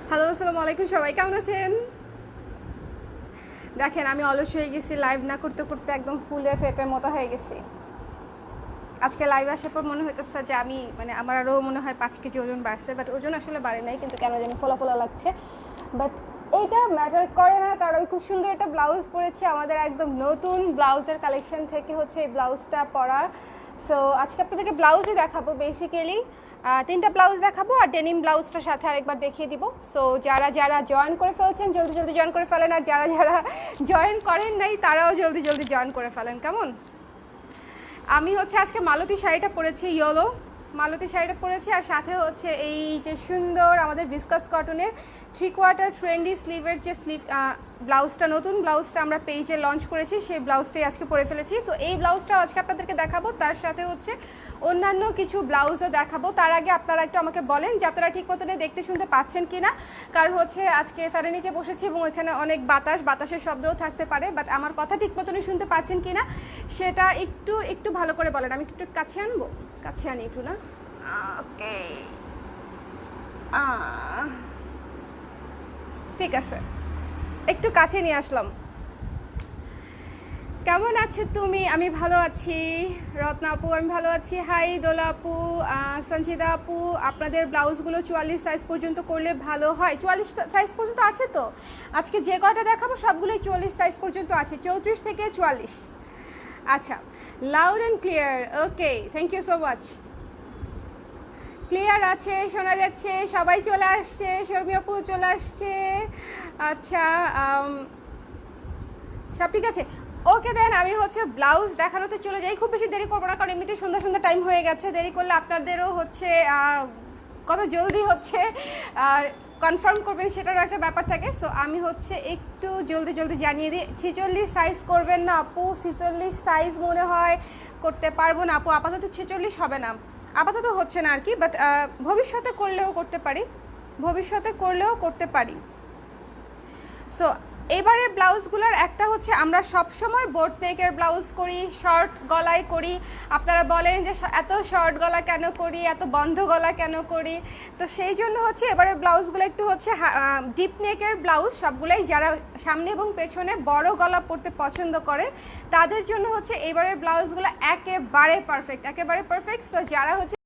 Hello, আসসালামু আলাইকুম। সবাই কেমন আছেন? দেখেন, আমি অলস হয়ে গেছি। লাইভ না করতে করতে একদম ফুলে ফেপে মতো হয়ে গেছি। আজকে লাইভে আসার পর মনে হইতেছে যে আমি আমার আরও মনে হয় 5 কেজি ওজন বাড়ছে, বাট ওজন আসলে বাড়ে নাই, কিন্তু কেন জানি ফোলা ফোলা লাগছে। বাট এইটা ম্যাটার করে না, কারণ আমি খুব সুন্দর একটা ব্লাউজ পরেছি। আমাদের একদম নতুন ব্লাউজের কালেকশন থেকে হচ্ছে এই ব্লাউজটা পরা। সো আজকে আপনাদেরকে ব্লাউজই দেখাবো। বেসিক্যালি 3টা ব্লাউজ দেখাবো, আর ডেনিম ব্লাউজটার সাথে আরেকবার দেখিয়ে দিব। সো যারা যারা জয়েন করে ফেলছেন জলদি জলদি জয়েন করে ফেলেন, আর যারা যারা জয়েন করেন নাই তারাও জলদি জলদি জয়েন করে ফেলেন। কেমন? আমি হচ্ছে আজকে মালতী শাড়িটা পরেছি, ইয়েলো মালতী শাড়িটা পরেছি, আর সাথে হচ্ছে এই যে সুন্দর আমাদের ভিসকাস কটনের 3/4 ট্রেন্ডি স্লিভের যে ব্লাউজটা, নতুন ব্লাউজটা আমরা পেজে লঞ্চ করেছি, সেই ব্লাউজটাই আজকে পরে ফেলেছি। তো এই ব্লাউজটাও আজকে আপনাদেরকে দেখাবো, তার সাথে হচ্ছে অন্যান্য কিছু ব্লাউজও দেখাবো। তার আগে আপনারা একটু আমাকে বলেন যে আপনারা ঠিক মতনে দেখতে শুনতে পাচ্ছেন কি না, কারণ হচ্ছে আজকে ফ্যানের নিচে বসেছি এবং ওইখানে অনেক বাতাসের শব্দও থাকতে পারে। বাট আমার কথা ঠিক মতনই শুনতে পাচ্ছেন কি না সেটা একটু একটু ভালো করে বলেন। আমি একটু কাছে আনবো, কাছে আনি একটু না। ওকে, ঠিক আছে, একটু কাছে নিয়ে আসলাম। কেমন আছো তুমি? আমি ভালো আছি। রত্না আপু, আমি ভালো আছি। হাই দোলা আপু, সঞ্চিতা আপু, আপনাদের ব্লাউজগুলো 44 সাইজ পর্যন্ত করলে ভালো হয়। 44 সাইজ পর্যন্ত আছে তো? আজকে যে কয়টা দেখাবো সবগুলোই 44 সাইজ পর্যন্ত আছে, 34 থেকে 44। আচ্ছা, loud and clear. Okay, thank you so much. Clear আছে, শোনা যাচ্ছে, সবাই চলে আসছে, শর্মি আপু চলে আসছে। আচ্ছা, সব ঠিক আছে। ওকে, দেন আমি হচ্ছে ব্লাউজ দেখানোতে চলে যাই। খুব বেশি দেরি করবো না, কারণ এমনিতে সন্ধ্যা সন্ধ্যা টাইম হয়ে গেছে। দেরি করলে আপনাদেরও হচ্ছে কত জলদি হচ্ছে কনফার্ম করবেন সেটারও একটা ব্যাপার থাকে। সো আমি হচ্ছে একটু জলদি জলদি জানিয়ে দিই। 46 সাইজ করবেন না আপু? 46 সাইজ মনে হয় করতে পারবো না আপু, আপাতত 46 হবে না, আপাতত হচ্ছে না আর কি। বাট ভবিষ্যতে করলেও করতে পারি। সো এবারে ব্লাউজগুলোর একটা হচ্ছে, আমরা সবসময় বোট নেকের ব্লাউজ করি, শর্ট গলায় করি। আপনারা বলেন যে এত শর্ট গলা কেন করি, এত বন্ধ গলা কেন করি। তো সেই জন্য হচ্ছে এবারে ব্লাউজগুলো একটু হচ্ছে ডিপ নেকের ব্লাউজ, সবগুলোই যারা সামনে এবং পেছনে বড় গলা পরতে পছন্দ করেন তাদের জন্য হচ্ছে এবারে ব্লাউজগুলো একেবারে পারফেক্ট। সো যারা হচ্ছে